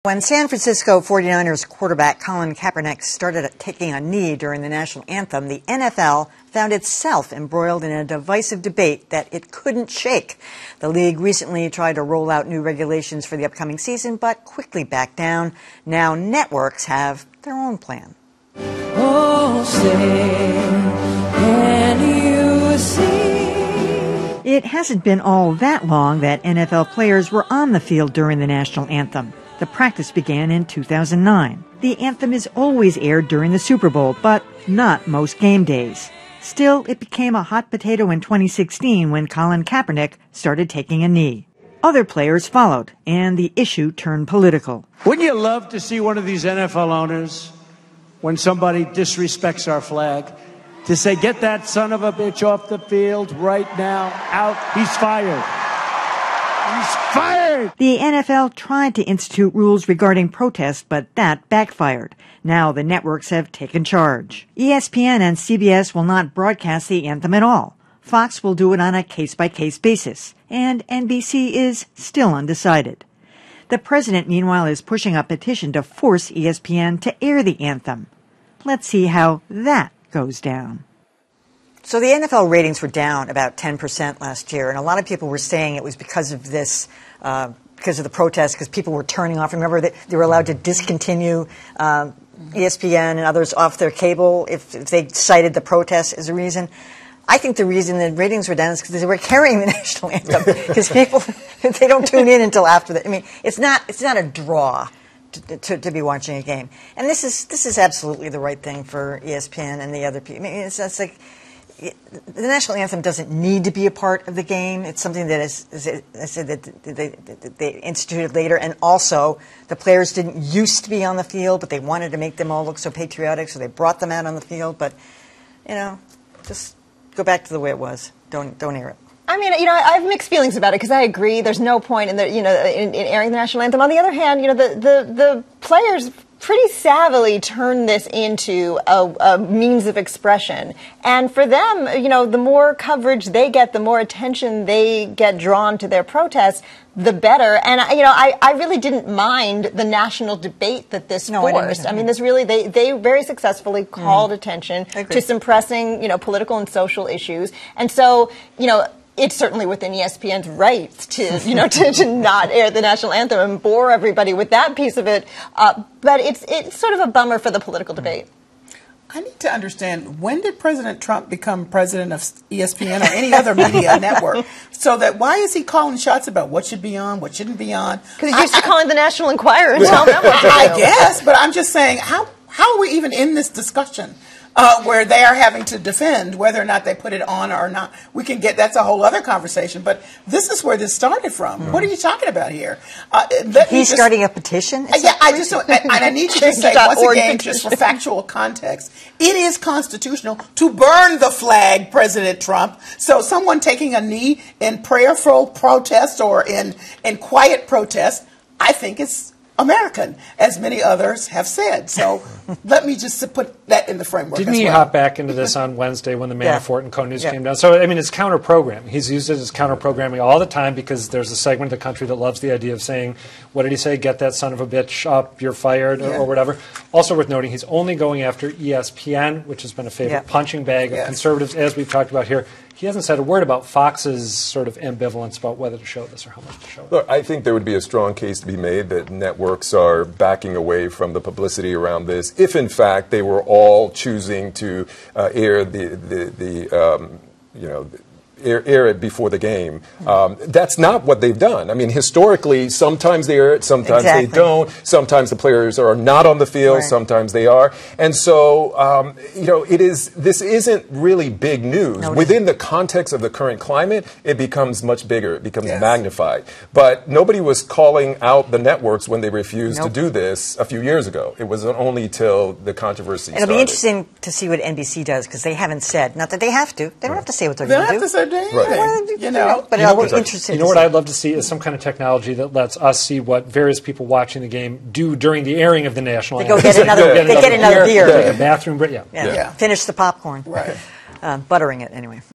When San Francisco 49ers quarterback Colin Kaepernick started taking a knee during the national anthem, the NFL found itself embroiled in a divisive debate that it couldn't shake. The league recently tried to roll out new regulations for the upcoming season, but quickly backed down. Now networks have their own plan. Oh, say, can you see? It hasn't been all that long that NFL players were on the field during the national anthem. The practice began in 2009. The anthem is always aired during the Super Bowl, but not most game days. Still, it became a hot potato in 2016 when Colin Kaepernick started taking a knee. Other players followed, and the issue turned political. Wouldn't you love to see one of these NFL owners, when somebody disrespects our flag, to say, get that son of a bitch off the field right now, out, he's fired. He's fired! The NFL tried to institute rules regarding protest, but that backfired. Now the networks have taken charge. ESPN and CBS will not broadcast the anthem at all. Fox will do it on a case-by-case basis, and NBC is still undecided. The president, meanwhile, is pushing a petition to force ESPN to air the anthem. Let's see how that goes down. So the NFL ratings were down about 10% last year, and a lot of people were saying it was because of this, because of the protests, because people were turning off. Remember that they were allowed to discontinue ESPN and others off their cable if they cited the protests as a reason. I think the reason the ratings were down is because they were carrying the national anthem, because people, they don't tune in until after that. I mean, it's not a draw to be watching a game. And this is absolutely the right thing for ESPN and the other people. I mean, it's like, the national anthem doesn't need to be a part of the game. It's something that I said that they instituted later, and also the players didn't used to be on the field, but they wanted to make them all look so patriotic, so they brought them out on the field. But just go back to the way it was. Don't air it. I mean, I have mixed feelings about it because I agree there's no point in in airing the national anthem. On the other hand, the players pretty savvily turn this into a means of expression. And for them, the more coverage they get, the more attention they get drawn to their protests, the better. And, I really didn't mind the national debate that this forced. I mean, this really, they very successfully called attention to some pressing, political and social issues. And so, it's certainly within ESPN's rights to, to not air the national anthem and bore everybody with that piece of it. But it's sort of a bummer for the political debate. I need to understand, when did President Trump become president of ESPN or any other media network? So that why is he calling shots about what should be on, what shouldn't be on? Because he's used to calling the National Enquirer and telling them what to do. I guess, but I'm just saying, how are we even in this discussion? Where they are having to defend whether or not they put it on or not. That's a whole other conversation, but this is where this started from. What are you talking about here? He's starting a petition? Yeah, I just don't, and I need you to say, once again, just for factual context, it is constitutional to burn the flag, President Trump. So someone taking a knee in prayerful protest or in quiet protest, I think it's American, as many others have said. So let me just put that in the framework. Didn't he hop back into this on Wednesday when the Manafort and Co. news came down? So, I mean, it's counter-programming. He's used it as counter-programming all the time because there's a segment of the country that loves the idea of saying, what did he say, get that son of a bitch up, you're fired, or whatever. Also worth noting, he's only going after ESPN, which has been a favorite punching bag of conservatives, as we've talked about here. He hasn't said a word about Fox's sort of ambivalence about whether to show this or how much to show it. Look, I think there would be a strong case to be made that networks are backing away from the publicity around this if, in fact, they were all choosing to air air it before the game. That's not what they've done. I mean, historically, sometimes they air it, sometimes they don't. Sometimes the players are not on the field, sometimes they are. And so, this isn't really big news. No, within the context of the current climate, it becomes much bigger. It becomes magnified. But nobody was calling out the networks when they refused to do this a few years ago. It was only till the controversy started. It'll be interesting to see what NBC does, because they haven't said, not that they have to, they don't have to say what they're going to do. But I'll be interested. You know what I'd love to see is some kind of technology that lets us see what various people watching the game do during the airing of the national anthem. They get another beer. Take a bathroom break. Finish the popcorn. Buttering it anyway.